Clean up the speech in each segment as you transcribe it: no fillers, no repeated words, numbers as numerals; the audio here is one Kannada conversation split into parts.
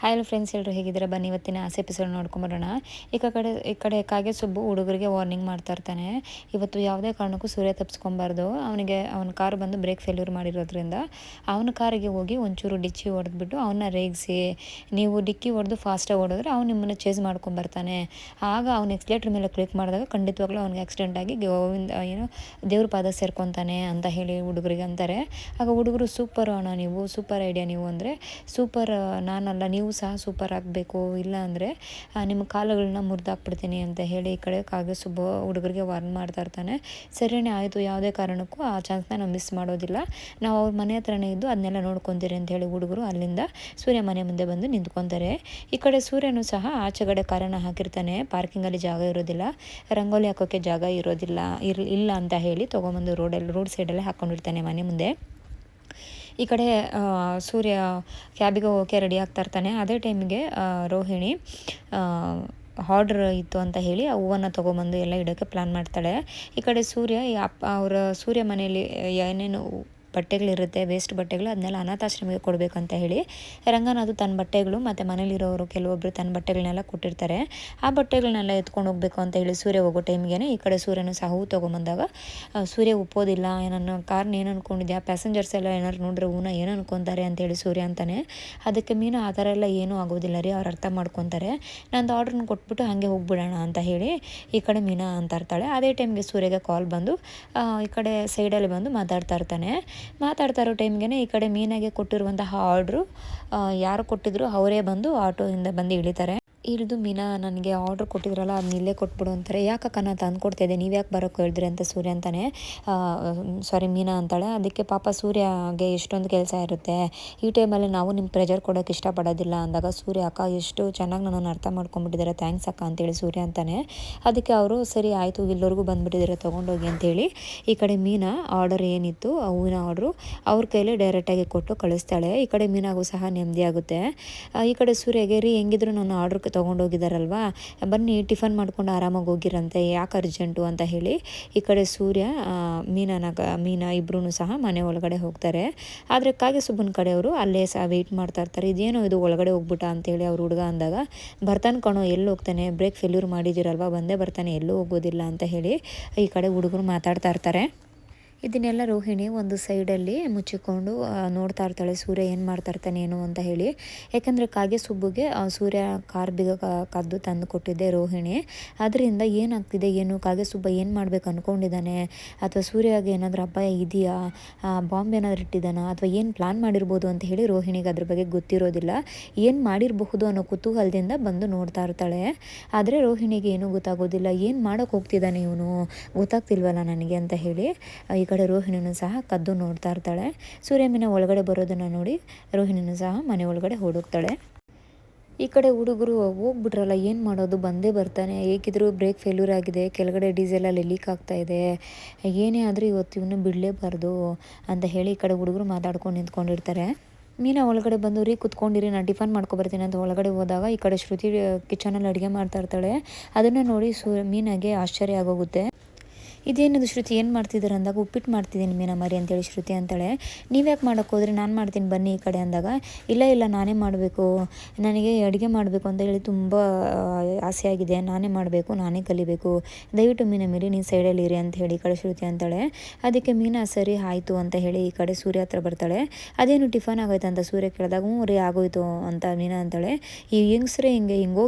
ಹಾಯ್ ಫ್ರೆಂಡ್ಸ್, ಎಲ್ಲರೂ ಹೇಗಿದ್ದೀರಾ? ಬನ್ನಿ ಇವತ್ತಿನ ಆಸೆ ಎಪಿಸೋಡ್ ನೋಡ್ಕೊಂಬರೋಣ. ಈ ಕಡೆ ಕಾಗೆ ಸುಬ್ಬು ಹುಡುಗರಿಗೆ ವಾರ್ನಿಂಗ್ ಮಾಡ್ತಾ ಇರ್ತಾನೆ. ಇವತ್ತು ಯಾವುದೇ ಕಾರಣಕ್ಕೂ ಸೂರ್ಯ ತಪ್ಪಿಸ್ಕೊಬಾರ್ದು. ಅವನ ಕಾರು ಬಂದು ಬ್ರೇಕ್ ಫೇಲ್ಯೂರ್ ಮಾಡಿರೋದ್ರಿಂದ ಅವನ ಕಾರಿಗೆ ಹೋಗಿ ಒಂಚೂರು ಡಿಕ್ಕಿ ಹೊಡೆದ್ಬಿಟ್ಟು ಅವನ್ನ ರೇಗಿಸಿ, ನೀವು ಡಿಕ್ಕಿ ಹೊಡೆದು ಫಾಸ್ಟಾಗಿ ಓಡಿದ್ರೆ ಅವ್ನು ನಿಮ್ಮನ್ನು ಚೇಸ್ ಮಾಡ್ಕೊಂಬರ್ತಾನೆ. ಆಗ ಅವ್ನು ಎಕ್ಸ್ಲೇಟ್ರ್ ಮೇಲೆ ಕ್ಲಿಕ್ ಮಾಡಿದಾಗ ಖಂಡಿತವಾಗ್ಲೂ ಅವ್ನಿಗೆ ಆಕ್ಸಿಡೆಂಟ್ ಆಗಿ ದೇವ್ರ ಪಾದ ಸೇರ್ಕೊತಾನೆ ಅಂತ ಹೇಳಿ ಹುಡುಗರಿಗೆ ಅಂತಾರೆ. ಆಗ ಹುಡುಗರು ಸೂಪರ್ ಅಣ್ಣ, ನೀವು ಸೂಪರ್ ಐಡಿಯಾ ನೀವು ಅಂದರೆ ಸೂಪರ್, ನಾನಲ್ಲ ನೀವು ಸಹ ಸೂಪರ್ ಆಗಬೇಕು, ಇಲ್ಲ ಅಂದರೆ ನಿಮ್ಮ ಕಾಲುಗಳನ್ನ ಮುರಿದಾಕ್ಬಿಡ್ತೀನಿ ಅಂತ ಹೇಳಿ ಈ ಕಡೆ ಕಾಗೆ ಸುಬ್ಬ ಹುಡುಗರಿಗೆ ವಾರ್ನ್ ಮಾಡ್ತಾ ಇರ್ತಾನೆ. ಸರಿಯೇ ಆಯಿತು, ಯಾವುದೇ ಕಾರಣಕ್ಕೂ ಆ ಚಾನ್ಸ್ನ ನಾವು ಮಿಸ್ ಮಾಡೋದಿಲ್ಲ, ನಾವು ಅವ್ರ ಮನೆ ಹತ್ರನೇ ಇದ್ದು ಅದನ್ನೆಲ್ಲ ನೋಡ್ಕೊತೀರಿ ಅಂತ ಹೇಳಿ ಹುಡುಗರು ಅಲ್ಲಿಂದ ಸೂರ್ಯ ಮನೆ ಮುಂದೆ ಬಂದು ನಿಂತ್ಕೊತಾರೆ. ಈ ಕಡೆ ಸೂರ್ಯನು ಸಹ ಆಚೆಗಡೆ ಕಾರನ್ನು ಹಾಕಿರ್ತಾನೆ. ಪಾರ್ಕಿಂಗಲ್ಲಿ ಜಾಗ ಇರೋದಿಲ್ಲ, ರಂಗೋಲಿ ಹಾಕೋಕ್ಕೆ ಜಾಗ ಇರೋದಿಲ್ಲ ಇಲ್ಲ ಅಂತ ಹೇಳಿ ತೊಗೊಂಬಂದು ರೋಡ್ ಸೈಡಲ್ಲೇ ಹಾಕ್ಕೊಂಡಿರ್ತಾನೆ ಮನೆ ಮುಂದೆ. ಈ ಕಡೆ ಸೂರ್ಯ ಕ್ಯಾಬಿಗೆ ಹೋಗೋಕ್ಕೆ ರೆಡಿ ಆಗ್ತಾ ಇರ್ತಾನೆ. ಅದೇ ಟೈಮಿಗೆ ರೋಹಿಣಿ ಆರ್ಡ್ರ್ ಇತ್ತು ಅಂತ ಹೇಳಿ ಆ ಹೂವನ್ನು ತೊಗೊಂಬಂದು ಎಲ್ಲ ಇಡೋಕ್ಕೆ ಪ್ಲ್ಯಾನ್ ಮಾಡ್ತಾಳೆ. ಈ ಕಡೆ ಸೂರ್ಯ ಸೂರ್ಯ ಮನೆಯಲ್ಲಿ ಏನೇನು ಬಟ್ಟೆಗಳಿರುತ್ತೆ, ವೇಸ್ಟ್ ಬಟ್ಟೆಗಳು, ಅದನ್ನೆಲ್ಲ ಅನಾಥಾಶ್ರಮಕ್ಕೆ ಕೊಡಬೇಕಂತ ಹೇಳಿ ರಂಗನಾಥ್ ತನ್ನ ಬಟ್ಟೆಗಳು ಮತ್ತು ಮನೇಲಿರೋರು ಕೆಲವೊಬ್ಬರು ತನ್ನ ಬಟ್ಟೆಗಳನ್ನೆಲ್ಲ ಕೊಟ್ಟಿರ್ತಾರೆ. ಆ ಬಟ್ಟೆಗಳನ್ನೆಲ್ಲ ಎತ್ಕೊಂಡು ಹೋಗಬೇಕು ಅಂತ ಹೇಳಿ ಸೂರ್ಯ ಹೋಗೋ ಟೈಮ್ಗೆ ಈ ಕಡೆ ಸೂರ್ಯನು ಸಹ ಹೂ ತೊಗೊಂಬಂದಾಗ ಸೂರ್ಯ ಒಪ್ಪೋದಿಲ್ಲ. ನನ್ನ ಕಾರ್ನ ಏನು ಅಂದ್ಕೊಂಡಿದ್ಯಾ, ಪ್ಯಾಸೆಂಜರ್ಸ್ ಎಲ್ಲ ಏನಾರು ನೋಡ್ರೆ ಹೂನ ಏನು ಅನ್ಕೊತಾರೆ ಅಂತೇಳಿ ಸೂರ್ಯ ಅಂತಾನೆ. ಅದಕ್ಕೆ ಮೀನು ಆ ಥರ ಎಲ್ಲ ಏನೂ ಆಗೋದಿಲ್ಲ ರೀ, ಅವ್ರು ಅರ್ಥ ಮಾಡ್ಕೊತಾರೆ, ನಂದು ಆರ್ಡ್ರನ್ನ ಕೊಟ್ಬಿಟ್ಟು ಹಾಗೆ ಹೋಗ್ಬಿಡೋಣ ಅಂತ ಹೇಳಿ ಈ ಕಡೆ ಮೀನಾ ಅಂತ ಇರ್ತಾಳೆ. ಅದೇ ಟೈಮ್ಗೆ ಸೂರ್ಯಗೆ ಕಾಲ್ ಬಂದು ಈ ಕಡೆ ಸೈಡಲ್ಲಿ ಬಂದು ಮಾತಾಡ್ತಾ ಇರೋ ಟೈಮ್ಗೆ ಈ ಕಡೆ ಮೀನಾಗೆ ಕೊಟ್ಟಿರುವಂತಹ ಆರ್ಡ್ರು ಯಾರು ಕೊಟ್ಟಿದ್ರು ಅವರೇ ಬಂದು ಆಟೋದಿಂದ ಬಂದು ಇಳಿತಾರೆ. ಇಳಿದು ಮೀನಾ, ನನಗೆ ಆರ್ಡ್ರ್ ಕೊಟ್ಟಿದ್ರಲ್ಲ ಅದನ್ನ ಇಲ್ಲೇ ಕೊಟ್ಬಿಡು ಅಂತಾರೆ. ಯಾಕಕ್ಕ ನಾನು ತಂದುಕೊಡ್ತಾಯಿದ್ದೆ, ನೀವು ಯಾಕೆ ಬರೋಕ್ಕೆ ಹೇಳಿದ್ರಿ ಅಂತ ಸೂರ್ಯ ಅಂತಾನೆ. ಸಾರಿ ಮೀನಾ ಅಂತಾಳೆ. ಅದಕ್ಕೆ ಪಾಪ ಸೂರ್ಯಗೆ ಎಷ್ಟೊಂದು ಕೆಲಸ ಇರುತ್ತೆ, ಈ ಟೈಮಲ್ಲಿ ನಾವು ನಿಮ್ಮ ಪ್ರೆಜರ್ ಕೊಡೋಕ್ಕೆ ಇಷ್ಟಪಡೋದಿಲ್ಲ ಅಂದಾಗ ಸೂರ್ಯ, ಅಕ್ಕ ಎಷ್ಟು ಚೆನ್ನಾಗಿ ನನ್ನನ್ನು ಅರ್ಥ ಮಾಡ್ಕೊಂಡ್ಬಿಟ್ಟಿದ್ದಾರೆ, ಥ್ಯಾಂಕ್ಸ್ ಅಕ್ಕ ಅಂತೇಳಿ ಸೂರ್ಯ ಅಂತಾನೆ. ಅದಕ್ಕೆ ಅವರು ಸರಿ ಆಯಿತು, ಇಲ್ಲವರೆಗೂ ಬಂದುಬಿಟ್ಟಿದ್ದಾರೆ, ತೊಗೊಂಡೋಗಿ ಅಂತೇಳಿ ಈ ಕಡೆ ಮೀನಾ ಆರ್ಡರ್ ಏನಿತ್ತು ಆ ಹೂವಿನ ಆರ್ಡ್ರು ಅವ್ರ ಕೈಲಿ ಡೈರೆಕ್ಟಾಗಿ ಕೊಟ್ಟು ಕಳಿಸ್ತಾಳೆ. ಈ ಕಡೆ ಮೀನಾಗೂ ಸಹ ನೆಮ್ಮದಿ ಆಗುತ್ತೆ. ಈ ಕಡೆ ಸೂರ್ಯಗೆ, ರೀ ಹೆಂಗಿದ್ರು ನನ್ನ ಆರ್ಡ್ರ್ ತೊಗೊಂಡೋಗಿದ್ದಾರಲ್ವಾ, ಬನ್ನಿ ಟಿಫನ್ ಮಾಡ್ಕೊಂಡು ಆರಾಮಾಗಿ ಹೋಗಿರಂತೆ, ಯಾಕೆ ಅರ್ಜೆಂಟು ಅಂತ ಹೇಳಿ ಈ ಕಡೆ ಸೂರ್ಯ ಮೀನಾ ಇಬ್ಬರೂ ಸಹ ಮನೆ ಒಳಗಡೆ ಹೋಗ್ತಾರೆ. ಆದರೆ ಕಾಗೆ ಸುಬ್ಬನ ಕಡೆಯವರು ಅಲ್ಲೇ ಸಹ ವೆಯ್ಟ್ ಮಾಡ್ತಾ ಇರ್ತಾರೆ. ಇದೇನೋ ಇದು ಒಳಗಡೆ ಹೋಗ್ಬಿಟ್ಟ ಅಂತೇಳಿ ಅವ್ರ ಹುಡುಗ ಅಂದಾಗ, ಬರ್ತಾನೆ ಕಣೋ, ಎಲ್ಲಿ ಹೋಗ್ತಾನೆ, ಬ್ರೇಕ್ ಫೇಲ್ಯೂರ್ ಮಾಡಿದ್ದೀರಲ್ವ, ಬಂದೇ ಬರ್ತಾನೆ, ಎಲ್ಲೂ ಹೋಗೋದಿಲ್ಲ ಅಂತ ಹೇಳಿ ಈ ಕಡೆ ಹುಡುಗರು ಮಾತಾಡ್ತಾ ಇರ್ತಾರೆ. ಇದನ್ನೆಲ್ಲ ರೋಹಿಣಿ ಒಂದು ಸೈಡಲ್ಲಿ ಮುಚ್ಚಿಕೊಂಡು ನೋಡ್ತಾ ಇರ್ತಾಳೆ, ಸೂರ್ಯ ಏನು ಮಾಡ್ತಾ ಇರ್ತಾನೆ ಏನು ಅಂತ ಹೇಳಿ. ಯಾಕಂದರೆ ಕಾಗೆ ಸುಬ್ಬುಗೆ ಸೂರ್ಯ ಕಾರ್ ಬೀಗ ಕದ್ದು ತಂದು ಕೊಟ್ಟಿದ್ದೆ ರೋಹಿಣಿ. ಅದರಿಂದ ಏನಾಗ್ತಿದೆ ಏನು, ಕಾಗೆ ಸುಬ್ಬ ಏನು ಮಾಡ್ಬೇಕು ಅಂದ್ಕೊಂಡಿದ್ದಾನೆ, ಅಥವಾ ಸೂರ್ಯಗೆ ಏನಾದರೂ ಅಪಾಯ ಇದೆಯಾ, ಬಾಂಬ್ ಏನಾದರೂ ಇಟ್ಟಿದ್ದಾನ, ಅಥವಾ ಏನು ಪ್ಲ್ಯಾನ್ ಮಾಡಿರ್ಬೋದು ಅಂತ ಹೇಳಿ ರೋಹಿಣಿಗೆ ಅದ್ರ ಬಗ್ಗೆ ಗೊತ್ತಿರೋದಿಲ್ಲ. ಏನು ಮಾಡಿರಬಹುದು ಅನ್ನೋ ಕುತೂಹಲದಿಂದ ಬಂದು ನೋಡ್ತಾ ಇರ್ತಾಳೆ. ಆದರೆ ರೋಹಿಣಿಗೆ ಏನೂ ಗೊತ್ತಾಗೋದಿಲ್ಲ, ಏನು ಮಾಡೋಕ್ಕೆ ಹೋಗ್ತಿದ್ದಾನೆ ಇವನು, ಗೊತ್ತಾಗ್ತಿಲ್ವಲ್ಲ ನನಗೆ ಅಂತ ಹೇಳಿ ಈ ಕಡೆ ರೋಹಿಣಿನೂ ಸಹ ಕದ್ದು ನೋಡ್ತಾ ಇರ್ತಾಳೆ. ಸೂರ್ಯ ಮೀನ ಒಳಗಡೆ ಬರೋದನ್ನು ನೋಡಿ ರೋಹಿಣಿನೂ ಸಹ ಮನೆ ಒಳಗಡೆ ಓಡೋಗ್ತಾಳೆ. ಈ ಕಡೆ ಹುಡುಗರು ಹೋಗ್ಬಿಟ್ರಲ್ಲ, ಏನು ಮಾಡೋದು, ಬಂದೇ ಬರ್ತಾನೆ, ಹೇಗಿದ್ರು ಬ್ರೇಕ್ ಫೇಲ್ಯೂರ್ ಆಗಿದೆ, ಕೆಳಗಡೆ ಡೀಸೆಲಲ್ಲಿ ಲೀಕ್ ಆಗ್ತಾ ಇದೆ, ಏನೇ ಆದರೂ ಇವತ್ತು ಇವನು ಬಿಡಲೇಬಾರ್ದು ಅಂತ ಹೇಳಿ ಈ ಕಡೆ ಹುಡುಗರು ಮಾತಾಡ್ಕೊಂಡು ನಿಂತ್ಕೊಂಡಿರ್ತಾರೆ. ಮೀನಾ ಒಳಗಡೆ ಬಂದು, ರೀ ಕುತ್ಕೊಂಡಿರಿ, ನಾನು ಟಿಫನ್ ಮಾಡ್ಕೊಬರ್ತೀನಿ ಅಂತ ಒಳಗಡೆ ಹೋದಾಗ ಈ ಕಡೆ ಶ್ರುತಿ ಕಿಚನಲ್ಲಿ ಅಡುಗೆ ಮಾಡ್ತಾ ಇರ್ತಾಳೆ. ಅದನ್ನು ನೋಡಿ ಮೀನಾಗೆ ಆಶ್ಚರ್ಯ ಆಗೋಗುತ್ತೆ. ಇದೇನಿದು ಶ್ರುತಿ, ಏನು ಮಾಡ್ತಿದ್ದಾರೆ ಅಂದಾಗ, ಉಪ್ಪಿಟ್ಟು ಮಾಡ್ತಿದ್ದೀನಿ ಮೀನಾ ಮರಿ ಅಂತೇಳಿ ಶ್ರುತಿ ಅಂತಾಳೆ. ನೀವು ಯಾಕೆ ಮಾಡೋಕ್ಕೆ ಹೋದ್ರಿ, ನಾನು ಮಾಡ್ತೀನಿ ಬನ್ನಿ ಈ ಕಡೆ ಅಂದಾಗ, ಇಲ್ಲ ನಾನೇ ಮಾಡಬೇಕು, ನನಗೆ ಅಡುಗೆ ಮಾಡಬೇಕು ಅಂತ ಹೇಳಿ ತುಂಬ ಆಸೆಯಾಗಿದೆ, ನಾನೇ ಮಾಡಬೇಕು, ನಾನೇ ಕಲಿಬೇಕು, ದಯವಿಟ್ಟು ಮೀನಾ ಮೀರಿ ನೀನು ಸೈಡಲ್ಲಿ ಇರಿ ಅಂತ ಹೇಳಿ ಈ ಕಡೆ ಶ್ರುತಿ ಅಂತಾಳೆ. ಅದಕ್ಕೆ ಮೀನಾ ಸರಿ ಆಯಿತು ಅಂತ ಹೇಳಿ ಈ ಕಡೆ ಸೂರ್ಯ ಹತ್ರ ಬರ್ತಾಳೆ. ಅದೇನು ಟಿಫನ್ ಆಗೋಯ್ತು ಅಂತ ಸೂರ್ಯ ಕೇಳಿದಾಗ, ಹ್ಞೂ ರೀ ಆಗೋಯ್ತು ಅಂತ ಮೀನಾ ಅಂತಾಳೆ. ಈ ಹೆಂಗಸ್ರೆ ಹಿಂಗೆ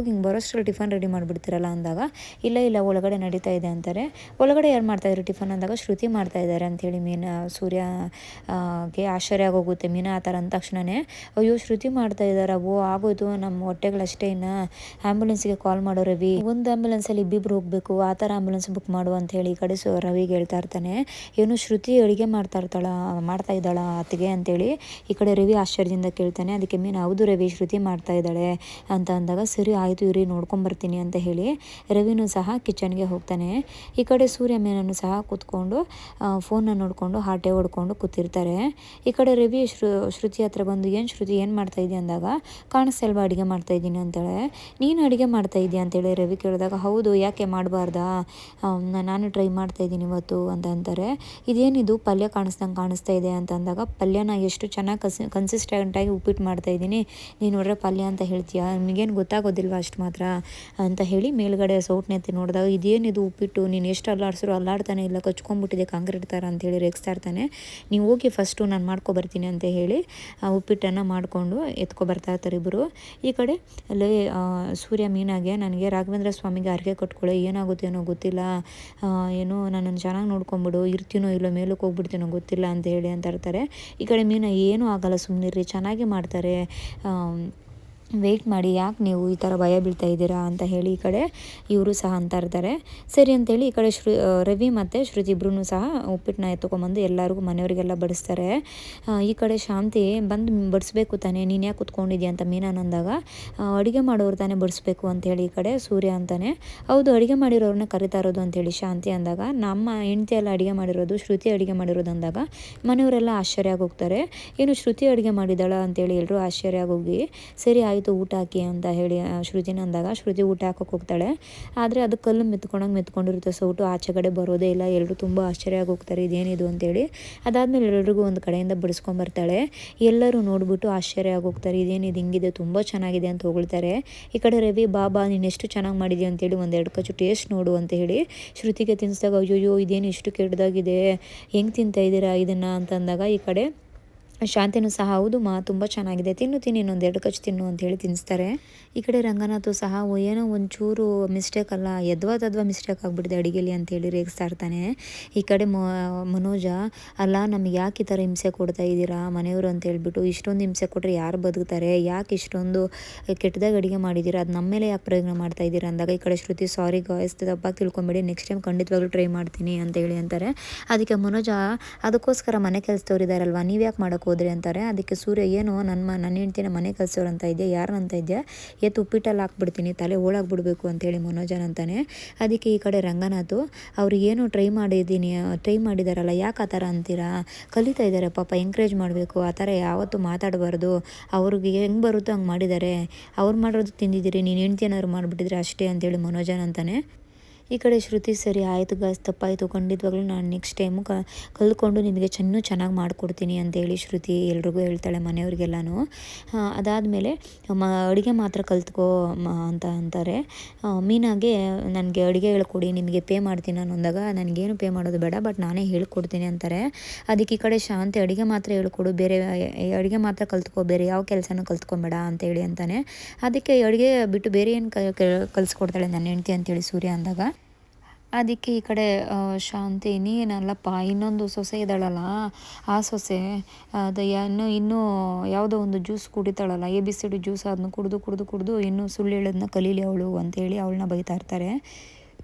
ಬರೋಷ್ಟರಲ್ಲಿ ಟಿಫನ್ ರೆಡಿ ಮಾಡಿಬಿಡ್ತೀರಲ್ಲ ಅಂದಾಗ, ಇಲ್ಲ ಒಳಗಡೆ ನಡೀತಾ ಇದೆ ಅಂತಾರೆ. ಒಳಗಡೆ ಯಾರು ಮಾಡ್ತಾಯಿದ್ರು ಟಿಫನ್ ಅಂದಾಗ, ಶ್ರುತಿ ಮಾಡ್ತಾಯಿದ್ದಾರೆ ಅಂಥೇಳಿ ಸೂರ್ಯಗೆ ಆಶ್ಚರ್ಯ ಆಗೋಗುತ್ತೆ. ಮೀನಾ ಆ ಥರ ಅಂದ ತಕ್ಷಣವೇ, ಅಯ್ಯೋ ಶ್ರುತಿ ಮಾಡ್ತಾಯಿದ್ದಾರೆ, ಆಗೋಯ್ತು, ನಮ್ಮ ಹೊಟ್ಟೆಗಳಷ್ಟೇ, ಇನ್ನು ಆ್ಯಂಬುಲೆನ್ಸ್ಗೆ ಕಾಲ್ ಮಾಡೋ ರವಿ, ಒಂದು ಆ್ಯಂಬುಲೆನ್ಸಲ್ಲಿ ಇಬ್ಬಿಬ್ರು ಹೋಗಬೇಕು, ಆ ಥರ ಆ್ಯಂಬುಲೆನ್ಸ್ ಬುಕ್ ಮಾಡು ಅಂತ ಹೇಳಿ ಈ ಕಡೆ ರವಿಗೆ ಹೇಳ್ತಾ ಇರ್ತಾನೆ. ಏನು ಶ್ರುತಿ ಅಡುಗೆ ಮಾಡ್ತಾ ಇದ್ದಾಳ ಅತ್ತಿಗೆ ಅಂತೇಳಿ ಈ ಕಡೆ ರವಿ ಆಶ್ಚರ್ಯದಿಂದ ಕೇಳ್ತಾನೆ. ಅದಕ್ಕೆ ಮೀನಾ, ಹೌದು ರವಿ, ಶ್ರುತಿ ಮಾಡ್ತಾ ಇದ್ದಾಳೆ ಅಂತ ಅಂದಾಗ, ಸರಿ ಆಯಿತು ಇರಿ ನೋಡ್ಕೊಂಬರ್ತೀನಿ ಅಂತ ಹೇಳಿ ರವಿನೂ ಸಹ ಕಿಚನ್ಗೆ ಹೋಗ್ತಾನೆ. ಈ ಕಡೆ ಸೂರ್ಯ ಸೂರ್ಯನನ್ನು ಸಹ ಕೂತ್ಕೊಂಡು ಫೋನ್ನ ನೋಡಿಕೊಂಡು ಹಾಟೆ ಹೊಡ್ಕೊಂಡು ಕೂತಿರ್ತಾರೆ. ಈ ಕಡೆ ರವಿ ಶ್ರುತಿ ಹತ್ರ ಬಂದು, ಏನು ಶ್ರುತಿ ಏನು ಮಾಡ್ತಾಯಿದ್ಯಾ ಅಂದಾಗ, ಕಾಣಿಸ್ತಾ ಇಲ್ವಾ ಅಡುಗೆ ಮಾಡ್ತಾಯಿದ್ದೀನಿ ಅಂತಾಳೆ. ನೀನು ಅಡುಗೆ ಮಾಡ್ತಾಯಿದ್ಯಾ ಅಂತೇಳಿ ರವಿ ಕೇಳಿದಾಗ, ಹೌದು ಯಾಕೆ ಮಾಡಬಾರ್ದಾ, ನಾನು ಟ್ರೈ ಮಾಡ್ತಾಯಿದ್ದೀನಿ ಇವತ್ತು ಅಂತ ಅಂತಾರೆ. ಇದೇನಿದು ಪಲ್ಯ ಕಾಣಿಸ್ತಾ ಇದೆ ಅಂತ ಅಂದಾಗ, ಪಲ್ಯನ ಎಷ್ಟು ಚೆನ್ನಾಗಿ ಕನ್ಸಿಸ್ಟೆಂಟಾಗಿ ಉಪ್ಪಿಟ್ಟು ಮಾಡ್ತಾಯಿದ್ದೀನಿ, ನೀನು ನೋಡ್ರೆ ಪಲ್ಯ ಅಂತ ಹೇಳ್ತೀಯಾ, ನಿಮಗೇನು ಗೊತ್ತಾಗೋದಿಲ್ವ ಅಷ್ಟು ಮಾತ್ರ ಅಂತ ಹೇಳಿ ಮೇಲ್ಗಡೆ ಸೌಟ್ನ ಎತ್ತಿ ನೋಡಿದಾಗ, ಇದೇನಿದು ಉಪ್ಪಿಟ್ಟು, ನೀನು ಎಷ್ಟು ಅಲ್ಲಾಡಿಸ್ರು ಅಲ್ಲಾಡ್ತಾನೆ ಇಲ್ಲ, ಕಚ್ಕೊಂಡ್ಬಿಟ್ಟಿದೆ ಕಾಂಕ್ರೀಟ್ ಥರ ಅಂತೇಳಿ ರೇಗಿಸ್ತಾ ಇರ್ತಾನೆ. ನೀವು ಹೋಗಿ ಫಸ್ಟು ನಾನು ಮಾಡ್ಕೊಬರ್ತೀನಿ ಅಂತ ಹೇಳಿ ಉಪ್ಪಿಟ್ಟನ್ನು ಮಾಡಿಕೊಂಡು ಎತ್ಕೊಬರ್ತಾ ಇರ್ತಾರೆ ಇಬ್ಬರು. ಈ ಕಡೆ ಅಲ್ಲೇ ಸೂರ್ಯ ಮೀನಾಗೆ, ನನಗೆ ರಾಘವೇಂದ್ರ ಸ್ವಾಮಿಗೆ ಅರ್ಕೆ ಕಟ್ಕೊಳ್ಳೋ, ಏನಾಗುತ್ತೇನೋ ಗೊತ್ತಿಲ್ಲ, ಏನೋ ನನ್ನನ್ನು ಚೆನ್ನಾಗಿ ನೋಡ್ಕೊಂಬಿಡು, ಇರ್ತೀನೋ ಇಲ್ಲೋ ಮೇಲಕ್ಕೆ ಹೋಗ್ಬಿಡ್ತೀನೋ ಗೊತ್ತಿಲ್ಲ ಅಂತ ಹೇಳಿ ಅಂತ ಇರ್ತಾರೆ. ಈ ಕಡೆ ಮೀನಾ, ಏನೂ ಆಗಲ್ಲ ಸುಮ್ಮನಿರ್ರಿ, ಚೆನ್ನಾಗಿ ಮಾಡ್ತಾರೆ, ವೆಯ್ಟ್ ಮಾಡಿ, ಯಾಕೆ ನೀವು ಈ ಥರ ಭಯ ಬೀಳ್ತಾ ಇದ್ದೀರಾ ಅಂತ ಹೇಳಿ ಈ ಕಡೆ ಇವರು ಸಹ ಅಂತ ಇರ್ತಾರೆ. ಸರಿ ಅಂತೇಳಿ ಈ ಕಡೆ ರವಿ ಮತ್ತು ಶ್ರುತಿ ಇಬ್ಬರೂ ಸಹ ಉಪ್ಪಿಟ್ಟನ್ನ ಎತ್ಕೊಂಬಂದು ಎಲ್ಲರಿಗೂ ಮನೆಯವರಿಗೆಲ್ಲ ಬಡಿಸ್ತಾರೆ. ಈ ಕಡೆ ಶಾಂತಿ ಬಂದು ಬಡಿಸ್ಬೇಕು ತಾನೇ, ನೀನು ಯಾಕೆ ಕೂತ್ಕೊಂಡಿದ್ಯಾ ಅಂತ ಮೀನಾನ ಅಂದಾಗ, ಅಡುಗೆ ಮಾಡೋರು ತಾನೇ ಬಡಿಸ್ಬೇಕು ಅಂತೇಳಿ ಈ ಕಡೆ ಸೂರ್ಯ ಅಂತಾನೆ. ಹೌದು, ಅಡುಗೆ ಮಾಡಿರೋರನ್ನ ಕರಿತಾ ಇರೋದು ಅಂತೇಳಿ ಶಾಂತಿ ಅಂದಾಗ, ನಮ್ಮ ಹೆಂಡತಿ ಎಲ್ಲ ಅಡುಗೆ ಮಾಡಿರೋದು, ಶ್ರುತಿ ಅಡುಗೆ ಮಾಡಿರೋದು ಅಂದಾಗ ಮನೆಯವರೆಲ್ಲ ಆಶ್ಚರ್ಯ ಆಗೋಗ್ತಾರೆ. ಏನು ಶ್ರುತಿ ಅಡುಗೆ ಮಾಡಿದಾಳ ಅಂತೇಳಿ ಎಲ್ಲರೂ ಆಶ್ಚರ್ಯ ಆಗೋಗಿ, ಸರಿ ಆಯಿತು ಊಟ ಹಾಕಿ ಅಂತ ಹೇಳಿ ಶ್ರುತಿನ ಅಂದಾಗ, ಶ್ರುತಿ ಊಟ ಹಾಕೋಕೆ ಹೋಗ್ತಾಳೆ. ಆದರೆ ಅದು ಕಲ್ಲು ಮೆತ್ಕೊಂಡಿರುತ್ತೆ ಸೌಟು, ಆಚೆಗಡೆ ಬರೋದೇ ಇಲ್ಲ. ಎಲ್ಲರೂ ತುಂಬ ಆಶ್ಚರ್ಯ ಆಗೋಗ್ತಾರೆ, ಇದೇನಿದು ಅಂತೇಳಿ. ಅದಾದಮೇಲೆ ಎಲ್ರಿಗೂ ಒಂದು ಕಡೆಯಿಂದ ಬಿಡಿಸ್ಕೊಂಬರ್ತಾಳೆ. ಎಲ್ಲರೂ ನೋಡಿಬಿಟ್ಟು ಆಶ್ಚರ್ಯ ಆಗೋಗ್ತಾರೆ, ಇದೇನಿದು ಹಿಂಗಿದೆ, ತುಂಬ ಚೆನ್ನಾಗಿದೆ ಅಂತ ಹೊಗಳ್ತಾರೆ. ಈ ಕಡೆ ರವಿ, ಬಾಬಾ ನೀನು ಎಷ್ಟು ಚೆನ್ನಾಗಿ ಮಾಡಿದ್ಯಾ ಅಂತೇಳಿ ಒಂದೆರಡು ಕಚ್ಚು ಟೇಸ್ಟ್ ನೋಡು ಅಂತ ಹೇಳಿ ಶ್ರುತಿಗೆ ತಿನ್ನಿಸಿದಾಗ, ಅಯ್ಯೋ ಇದೇನು ಇಷ್ಟು ಕೆಟ್ಟದಾಗಿದೆ, ಹೆಂಗೆ ತಿಂತಾಯಿದ್ದೀರಾ ಇದನ್ನು ಅಂತಂದಾಗ, ಈ ಕಡೆ ಶಾಂತಿನೂ ಸಹ, ಹೌದು ತುಂಬ ಚೆನ್ನಾಗಿದೆ, ತಿನ್ನು ಇನ್ನೊಂದೆರಡು ಕಚ್ಚು ತಿನ್ನು ಅಂತೇಳಿ ತಿನ್ನಿಸ್ತಾರೆ. ಈ ಕಡೆ ರಂಗನಾಥು ಸಹ, ಏನೋ ಒಂಚೂರು ಮಿಸ್ಟೇಕ್ ಅಲ್ಲ, ಯದ್ವಾ ಮಿಸ್ಟೇಕ್ ಆಗಿಬಿಟ್ಟಿದೆ ಅಡುಗೆಲಿ ಅಂತೇಳಿ ರೇಗಿಸ್ತಾ ಇರ್ತಾನೆ. ಈ ಕಡೆ ಮನೋಜ, ಅಲ್ಲ ನಮಗೆ ಯಾಕೆ ಈ ಥರ ಹಿಂಸೆ ಕೊಡ್ತಾ ಇದ್ದೀರಾ ಮನೆಯವರು ಅಂತ ಹೇಳ್ಬಿಟ್ಟು, ಇಷ್ಟೊಂದು ಹಿಂಸೆ ಕೊಟ್ಟರೆ ಯಾರು ಬದುಕ್ತಾರೆ, ಯಾಕೆ ಇಷ್ಟೊಂದು ಕೆಟ್ಟದಾಗಿ ಅಡುಗೆ ಮಾಡಿದ್ದೀರಾ, ಅದು ನಮ್ಮ ಮೇಲೆ ಯಾಕೆ ಪ್ರಯೋಗ ಮಾಡ್ತಾ ಇದ್ದೀರಾ ಅಂದಾಗ, ಈ ಕಡೆ ಶ್ರುತಿ, ಸಾರಿ ಗಾಯ್ಸ್, ತಪ್ಪಾಗಿ ತಿಳ್ಕೊಂಬೇಡಿ, ನೆಕ್ಸ್ಟ್ ಟೈಮ್ ಖಂಡಿತವಾಗ್ಲೂ ಟ್ರೈ ಮಾಡ್ತೀನಿ ಅಂತ ಹೇಳಿ ಅಂತಾರೆ. ಅದಕ್ಕೆ ಮನೋಜ, ಅದಕ್ಕೋಸ್ಕರ ಮನೆ ಕೆಲಸದವ್ರು ಇದ್ದಾರಲ್ವ, ನೀವು ಯಾಕೆ ಮಾಡೋಕೆ ಹೋದ್ರಿ ಅಂತಾರೆ. ಅದಕ್ಕೆ ಸೂರ್ಯ, ಏನು ನನ್ನ ಹೆಂಡ್ತಿನ ಮನೆ ಕೆಲಸವ್ರು ಅಂತ ಇದೆಯಾ, ಯಾರನ್ನಂತ ಇದೆಯಾ, ಉಪ್ಪಿಟ್ಟಲ್ಲಿ ಹಾಕ್ಬಿಡ್ತೀನಿ, ತಲೆ ಹೋಳಾಗ್ಬಿಡ್ಬೇಕು ಅಂತೇಳಿ ಮನೋಜನ್ ಅಂತಾನೆ. ಅದಕ್ಕೆ ಈ ಕಡೆ ರಂಗನಾಥು, ಅವ್ರು ಏನೋ ಟ್ರೈ ಮಾಡಿದಾರಲ್ಲ, ಯಾಕೆ ಆ ಥರ ಅಂತೀರಾ, ಕಲಿತಾ ಇದ್ದಾರೆ ಪಾಪ, ಎಂಕರೇಜ್ ಮಾಡಬೇಕು, ಆ ಥರ ಯಾವತ್ತೂ ಮಾತಾಡಬಾರ್ದು, ಅವ್ರಿಗೆ ಹೆಂಗೆ ಬರುತ್ತೋ ಹಂಗೆ ಮಾಡಿದ್ದಾರೆ, ಅವ್ರು ಮಾಡೋದು ತಿಂದಿದ್ದೀರಿ, ನೀನು ಹೆಂಡ್ತಿ ಏನಾದ್ರು ಮಾಡಿಬಿಟ್ಟಿದ್ರೆ ಅಷ್ಟೇ ಅಂತೇಳಿ ಮನೋಜನ್ ಅಂತಾನೆ. ಈ ಕಡೆ ಶ್ರುತಿ, ಸರಿ ಆಯಿತು ಗಾಯ್ಸ್, ತಪ್ಪಾಯಿತು, ಖಂಡಿತವಾಗ್ಲೂ ನಾನು ನೆಕ್ಸ್ಟ್ ಟೈಮು ಕಲ್ತ್ಕೊಂಡು ನಿಮಗೆ ಚೆನ್ನಾಗಿ ಮಾಡಿಕೊಡ್ತೀನಿ ಅಂತೇಳಿ ಶ್ರುತಿ ಎಲ್ರಿಗೂ ಹೇಳ್ತಾಳೆ, ಮನೆಯವ್ರಿಗೆಲ್ಲನೂ. ಅದಾದಮೇಲೆ ಅಡುಗೆ ಮಾತ್ರ ಕಲ್ತ್ಕೋ ಅಂತ ಅಂತಾರೆ. ಮೀನಾಗೆ, ನನಗೆ ಅಡುಗೆ ಹೇಳ್ಕೊಡಿ, ನಿಮಗೆ ಪೇ ಮಾಡ್ತೀನಿ ನಾನು ಅಂದಾಗ, ನನಗೇನು ಪೇ ಮಾಡೋದು ಬೇಡ, ಬಟ್ ನಾನೇ ಹೇಳ್ಕೊಡ್ತೀನಿ ಅಂತಾರೆ. ಅದಕ್ಕೆ ಈ ಕಡೆ ಶಾಂತಿ, ಅಡುಗೆ ಮಾತ್ರ ಹೇಳ್ಕೊಡು, ಬೇರೆ ಅಡುಗೆ ಮಾತ್ರ ಕಲ್ತ್ಕೋ, ಬೇರೆ ಯಾವ ಕೆಲಸನೂ ಕಲ್ತ್ಕೊಬೇಡ ಅಂತೇಳಿ ಅಂತಾನೆ. ಅದಕ್ಕೆ ಅಡುಗೆ ಬಿಟ್ಟು ಬೇರೆ ಏನು ಕಲಿಸ್ಕೊಡ್ತಾಳೆ ನನ್ನ ಹೆಂಡ್ತಿ ಅಂತೇಳಿ ಸೂರ್ಯ ಅಂದಾಗ, ಅದಕ್ಕೆ ಈ ಕಡೆ ಶಾಂತಿ, ನೀನಲ್ಲಪ್ಪ, ಇನ್ನೊಂದು ಸೊಸೆ ಇದ್ದಾಳಲ್ಲ, ಆ ಸೊಸೆ ಅದು ಇನ್ನೂ ಯಾವುದೋ ಒಂದು ಜ್ಯೂಸ್ ಕುಡಿತಾಳಲ್ಲ, ABCD ಜ್ಯೂಸ್, ಅದನ್ನ ಕುಡಿದು ಇನ್ನೂ ಸುಳ್ಳು ಹೇಳೋದನ್ನ ಕಲೀಲಿ ಅವಳು ಅಂತೇಳಿ ಅವಳನ್ನ ಬೈತಾ ಇರ್ತಾರೆ.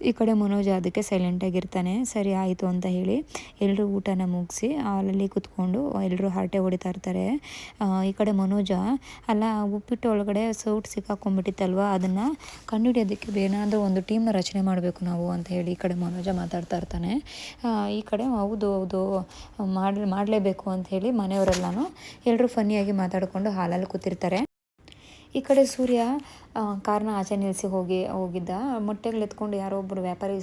ಈ ಕಡೆ ಮನೋಜ ಅದಕ್ಕೆ ಸೈಲೆಂಟಾಗಿರ್ತಾನೆ. ಸರಿ ಆಯಿತು ಅಂತ ಹೇಳಿ ಎಲ್ಲರೂ ಊಟನ ಮುಗಿಸಿ ಹಾಲಲ್ಲಿ ಕೂತ್ಕೊಂಡು ಎಲ್ಲರೂ ಹರಟೆ ಹೊಡಿತಾ ಇರ್ತಾರೆ. ಈ ಕಡೆ ಮನೋಜ, ಅಲ್ಲ ಉಪ್ಪಿಟ್ಟು ಒಳಗಡೆ ಸೌಟ್ ಸಿಕ್ಕಾಕೊಂಡ್ಬಿಟ್ಟಿತ್ತಲ್ವ, ಅದನ್ನು ಕಂಡುಹಿಡಿಯೋದಕ್ಕೆ ಏನಾದರೂ ಒಂದು ಟೀಮ್ನ ರಚನೆ ಮಾಡಬೇಕು ನಾವು ಅಂತ ಹೇಳಿ ಈ ಕಡೆ ಮನೋಜ ಮಾತಾಡ್ತಾ ಇರ್ತಾನೆ. ಈ ಕಡೆ ಹೌದು ಮಾಡಲೇಬೇಕು ಅಂತ ಹೇಳಿ ಮನೆಯವರೆಲ್ಲನೂ ಎಲ್ಲರೂ ಫನ್ನಿಯಾಗಿ ಮಾತಾಡಿಕೊಂಡು ಹಾಲಲ್ಲಿ ಕೂತಿರ್ತಾರೆ. ಈ ಕಡೆ ಸೂರ್ಯ ಕಾರ್ನ ಆಚೆ ನಿಲ್ಲಿಸಿ ಹೋಗಿದ್ದ, ಮೊಟ್ಟೆಗಳು ಎತ್ಕೊಂಡು ಯಾರೋ ಒಬ್ಬರು ವ್ಯಾಪಾರಿ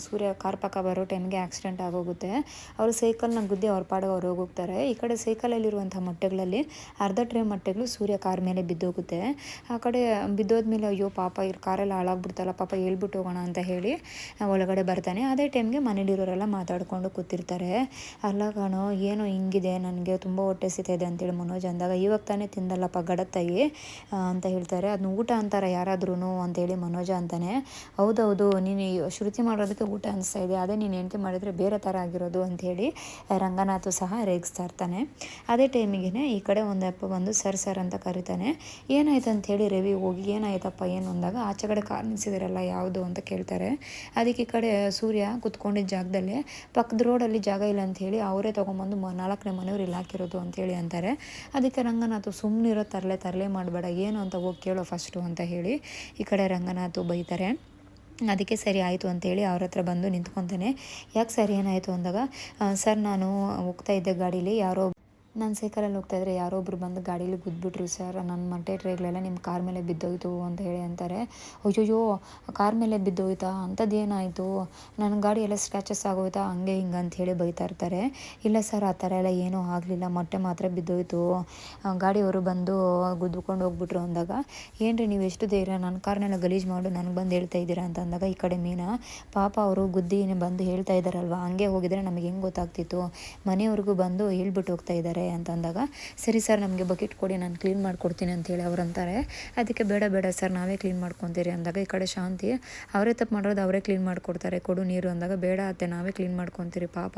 ಸೂರ್ಯ ಕಾರ್ ಪಕ್ಕ ಬರೋ ಟೈಮ್ಗೆ ಆಕ್ಸಿಡೆಂಟ್ ಆಗೋಗುತ್ತೆ. ಅವರು ಸೈಕಲ್ನ ಗುದ್ದಿ ಅವ್ರ ಪಾಡಿಗೆ ಅವ್ರು ಹೋಗ್ತಾರೆ. ಈ ಕಡೆ ಸೈಕಲಲ್ಲಿರುವಂಥ ಮೊಟ್ಟೆಗಳಲ್ಲಿ ಅರ್ಧ ಟ್ರೇ ಮೊಟ್ಟೆಗಳು ಸೂರ್ಯ ಕಾರ್ ಮೇಲೆ ಬಿದ್ದೋಗುತ್ತೆ. ಆ ಕಡೆ ಬಿದ್ದೋದ್ಮೇಲೆ, ಅಯ್ಯೋ ಪಾಪ ಇವ್ರ ಕಾರೆಲ್ಲ ಹಾಳಾಗ್ಬಿಡ್ತಲ್ಲ, ಪಾಪ ಹೇಳ್ಬಿಟ್ಟು ಹೋಗೋಣ ಅಂತ ಹೇಳಿ ಒಳಗಡೆ ಬರ್ತಾನೆ. ಅದೇ ಟೈಮ್ಗೆ ಮನೇಲಿರೋರೆಲ್ಲ ಮಾತಾಡ್ಕೊಂಡು ಕೂತಿರ್ತಾರೆ. ಅಲ್ಲ ಕಾಣೋ, ಏನೋ ಹಿಂಗಿದೆ, ನನಗೆ ತುಂಬ ಹೊಟ್ಟೆ ಸಿಗ್ತಾ ಇದೆ ಅಂತೇಳಿ ಮನೋಜ್ ಅಂದಾಗ, ಇವಾಗ ತಾನೇ ತಿಂದಲ್ಲಪ್ಪ ಗಡತ್ತಾಗಿ ಅಂತ ಹೇಳ್ತಾರೆ. ಅದನ್ನ ಊಟ ಅಂತಾರೆ ಯಾರಾದ್ರೂ ಅಂತೇಳಿ ಮನೋಜ ಅಂತಾನೆ. ಹೌದೌದು, ನೀನು ಶ್ರುತಿ ಮಾಡೋದಕ್ಕೆ ಊಟ ಅನಿಸ್ತಾ ಇದೆ, ಅದೇ ನೀನು ಹೆಂಡತಿ ಮಾಡಿದರೆ ಬೇರೆ ಥರ ಆಗಿರೋದು ಅಂಥೇಳಿ ರಂಗನಾಥು ಸಹ ರೇಗಿಸ್ತಾ ಇರ್ತಾನೆ. ಅದೇ ಟೈಮಿಗೆ ಈ ಕಡೆ ಒಂದು ಅಪ್ಪ ಬಂದು ಸರ್ ಅಂತ ಕರಿತಾನೆ. ಏನಾಯ್ತು ಅಂಥೇಳಿ ರವಿ ಹೋಗಿ, ಏನಾಯ್ತಪ್ಪ ಏನು ಅಂದಾಗ, ಆಚೆ ಕಡೆ ಕಾರ್ ನಿಲ್ಸಿದಾರಲ್ಲ ಯಾವುದು ಅಂತ ಕೇಳ್ತಾರೆ. ಅದಕ್ಕೆ ಈ ಕಡೆ ಸೂರ್ಯ ಕುತ್ಕೊಂಡಿದ್ದ ಜಾಗದಲ್ಲೇ ಪಕ್ಕದ ರೋಡಲ್ಲಿ ಜಾಗ ಇಲ್ಲ ಅಂಥೇಳಿ ಅವರೇ ತೊಗೊಂಬಂದು 4ನೇ ಮನೆಯವ್ರು ಇಲ್ಲಿ ಹಾಕಿರೋದು ಅಂತೇಳಿ ಅಂತಾರೆ. ಅದಕ್ಕೆ ರಂಗನಾಥು, ಸುಮ್ಮನಿರೋ, ತರಲೆ ಮಾಡಬೇಡ, ಏನು ಅಂತ ಹೋಗಿ ಕೇಳೋ ಫಸ್ಟು ಅಂತ ಹೇಳಿ ಈ ಕಡೆ ರಂಗನಾಥು ಬೈತಾರೆ. ಅದಕ್ಕೆ ಸರಿ ಆಯಿತು ಅಂತೇಳಿ ಅವ್ರ ಹತ್ರ ಬಂದು ನಿಂತ್ಕೊತಾನೆ. ಯಾಕೆ ಸರ್ ಏನಾಯಿತು ಅಂದಾಗ, ಸರ್ ನಾನು ಹೋಗ್ತಾ ಇದ್ದೆ ಗಾಡೀಲಿ, ನಾನು ಸೈಕಲಲ್ಲಿ ಹೋಗ್ತಾಯಿದ್ರೆ ಯಾರೋ ಒಬ್ಬರು ಬಂದು ಗಾಡೀಲಿ ಗುದ್ದುಬಿಟ್ರು ಸರ್, ನನ್ನ ಮೊಟ್ಟೆ ಟ್ರೇಗಳೆಲ್ಲ ನಿಮ್ಮ ಕಾರ್ ಮೇಲೆ ಬಿದ್ದೋಯ್ತು ಅಂತ ಹೇಳಿ ಅಂತಾರೆ. ಅಯ್ಯಯ್ಯೋ, ಕಾರ್ ಮೇಲೆ ಬಿದ್ದೋಯ್ತಾ, ಅಂಥದ್ದೇನಾಯಿತು, ನನ್ನ ಗಾಡಿ ಎಲ್ಲ ಸ್ಕ್ರ್ಯಾಚಸ್ ಆಗೋಯ್ತಾ, ಹಂಗೆ ಹಿಂಗೆ ಅಂಥೇಳಿ ಬೈತಾ ಇರ್ತಾರೆ. ಇಲ್ಲ ಸರ್, ಆ ಥರ ಎಲ್ಲ ಏನೂ ಆಗಲಿಲ್ಲ, ಮೊಟ್ಟೆ ಮಾತ್ರ ಬಿದ್ದೋಯ್ತು, ಗಾಡಿಯವರು ಬಂದು ಗುದ್ದುಕೊಂಡು ಹೋಗ್ಬಿಟ್ರು ಅಂದಾಗ, ಏನ್ರಿ ನೀವು ಎಷ್ಟು ಧೈರ್ಯ ನನ್ನ ಕಾರ್ನೆಲ್ಲ ಗಲೀಜು ಮಾಡು ನನಗೆ ಬಂದು ಹೇಳ್ತಾ ಇದ್ದೀರಾ ಅಂತ ಅಂದಾಗ, ಈ ಕಡೆ ಮೀನಾ, ಪಾಪ ಅವರು ಗುದ್ದಿನೇ ಬಂದು ಹೇಳ್ತಾ ಇದ್ದಾರಲ್ವ, ಹಂಗೆ ಹೋಗಿದ್ರೆ ನಮಗೆ ಹೆಂಗೆ ಗೊತ್ತಾಗ್ತಿತ್ತು, ಮನೆಯವ್ರಿಗೂ ಬಂದು ಹೇಳ್ಬಿಟ್ಟು ಹೋಗ್ತಾ ಇದ್ದಾರೆ ಅಂತ ಅಂದಾಗ, ಸರಿ ಸರ್ ನಮಗೆ ಬಕೆಟ್ ಕೊಡಿ ನಾನು ಕ್ಲೀನ್ ಮಾಡಿಕೊಡ್ತೀನಿ ಅಂತೇಳಿ ಅವ್ರು ಅಂತಾರೆ. ಅದಕ್ಕೆ ಬೇಡ ಬೇಡ ಸರ್ ನಾವೇ ಕ್ಲೀನ್ ಮಾಡ್ಕೊತೀರಿ ಅಂದಾಗ, ಈ ಕಡೆ ಶಾಂತಿ, ಅವರೇ ತಪ್ಪು ಮಾಡೋದು ಅವರೇ ಕ್ಲೀನ್ ಮಾಡಿಕೊಡ್ತಾರೆ, ಕೊಡು ನೀರು ಅಂದಾಗ, ಬೇಡ ಅತ್ತೆ ನಾವೇ ಕ್ಲೀನ್ ಮಾಡ್ಕೊತೀರಿ, ಪಾಪ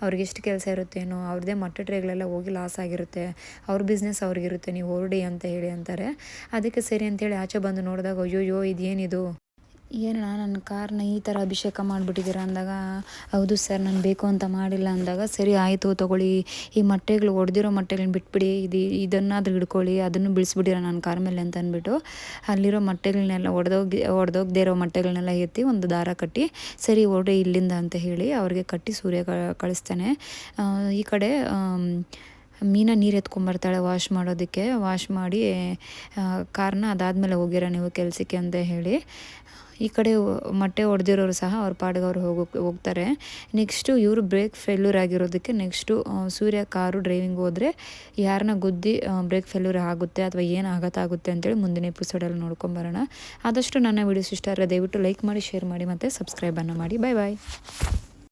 ಅವ್ರಿಗೆ ಎಷ್ಟು ಕೆಲಸ ಇರುತ್ತೇನೋ, ಅವ್ರದ್ದೇ ಮೊಟ್ಟೆ ಟ್ರೇಗಳೆಲ್ಲ ಹೋಗಿ ಲಾಸ್ ಆಗಿರುತ್ತೆ, ಅವ್ರ ಬಿಸ್ನೆಸ್ ಅವ್ರಿಗಿರುತ್ತೆ, ನೀವು ಹೊರಡಿ ಅಂತ ಹೇಳಿ ಅಂತಾರೆ. ಅದಕ್ಕೆ ಸರಿ ಅಂತೇಳಿ ಆಚೆ ಬಂದು ನೋಡಿದಾಗ, ಅಯ್ಯೋಯ್ಯೋ ಇದೇನಿದು, ಏನಣ್ಣ ನನ್ನ ಕಾರ್ನ ಈ ಥರ ಅಭಿಷೇಕ ಮಾಡಿಬಿಟ್ಟಿದ್ದೀರಾ ಅಂದಾಗ, ಹೌದು ಸರ್ ನಾನು ಬೇಕು ಅಂತ ಮಾಡಿಲ್ಲ ಅಂದಾಗ, ಸರಿ ಆಯಿತು ತೊಗೊಳ್ಳಿ, ಈ ಮೊಟ್ಟೆಗಳು ಹೊಡೆದಿರೋ ಮೊಟ್ಟೆಗಳನ್ನ ಬಿಟ್ಬಿಡಿ, ಇದನ್ನಾದ್ರೂ ಹಿಡ್ಕೊಳ್ಳಿ, ಅದನ್ನು ಬಿಡಿಸ್ಬಿಟ್ಟಿರ ನನ್ನ ಕಾರ್ ಮೇಲೆ ಅಂತ ಅಂದ್ಬಿಟ್ಟು, ಅಲ್ಲಿರೋ ಮೊಟ್ಟೆಗಳನ್ನೆಲ್ಲ ಒಡೆದೋಗದೇ ಇರೋ ಮೊಟ್ಟೆಗಳನ್ನೆಲ್ಲ ಎತ್ತಿ ಒಂದು ದಾರ ಕಟ್ಟಿ, ಸರಿ ಹೊರಡಿ ಇಲ್ಲಿಂದ ಅಂತ ಹೇಳಿ ಅವ್ರಿಗೆ ಕಟ್ಟಿ ಸೂರ್ಯ ಕಳಿಸ್ತಾನೆ. ಈ ಕಡೆ ಮೀನಾ ನೀರು ಎತ್ಕೊಂಬರ್ತಾಳೆ ವಾಶ್ ಮಾಡೋದಕ್ಕೆ, ವಾಶ್ ಮಾಡಿ ಕಾರ್ನ ಅದಾದಮೇಲೆ ಹೋಗಿರೋ ನೀವು ಕೆಲಸಕ್ಕೆ ಅಂತ ಹೇಳಿ. ಈ ಕಡೆ ಮೊಟ್ಟೆ ಹೊಡೆದಿರೋರು ಸಹ ಅವ್ರ ಪಾಡಿಗೆ ಅವ್ರು ಹೋಗ್ತಾರೆ. ನೆಕ್ಸ್ಟು ಇವರು ಬ್ರೇಕ್ ಫೇಲ್ಯೂರ್ ಆಗಿರೋದಕ್ಕೆ ನೆಕ್ಸ್ಟು ಸೂರ್ಯ ಕಾರು ಡ್ರೈವಿಂಗ್ ಹೋದರೆ ಯಾರನ್ನ ಗುದ್ದಿ ಬ್ರೇಕ್ ಫೇಲ್ಯೂರ್ ಆಗುತ್ತೆ ಅಥವಾ ಏನು ಆಗುತ್ತೆ ಅಂತೇಳಿ ಮುಂದಿನ ಎಪಿಸೋಡಲ್ಲಿ ನೋಡ್ಕೊಂಬರೋಣ. ಆದಷ್ಟು ನನ್ನ ವೀಡಿಯೋಸ್ ಇಷ್ಟ ಆದರೆ ದಯವಿಟ್ಟು ಲೈಕ್ ಮಾಡಿ, ಶೇರ್ ಮಾಡಿ ಮತ್ತು ಸಬ್ಸ್ಕ್ರೈಬನ್ನು ಮಾಡಿ. ಬಾಯ್ ಬಾಯ್.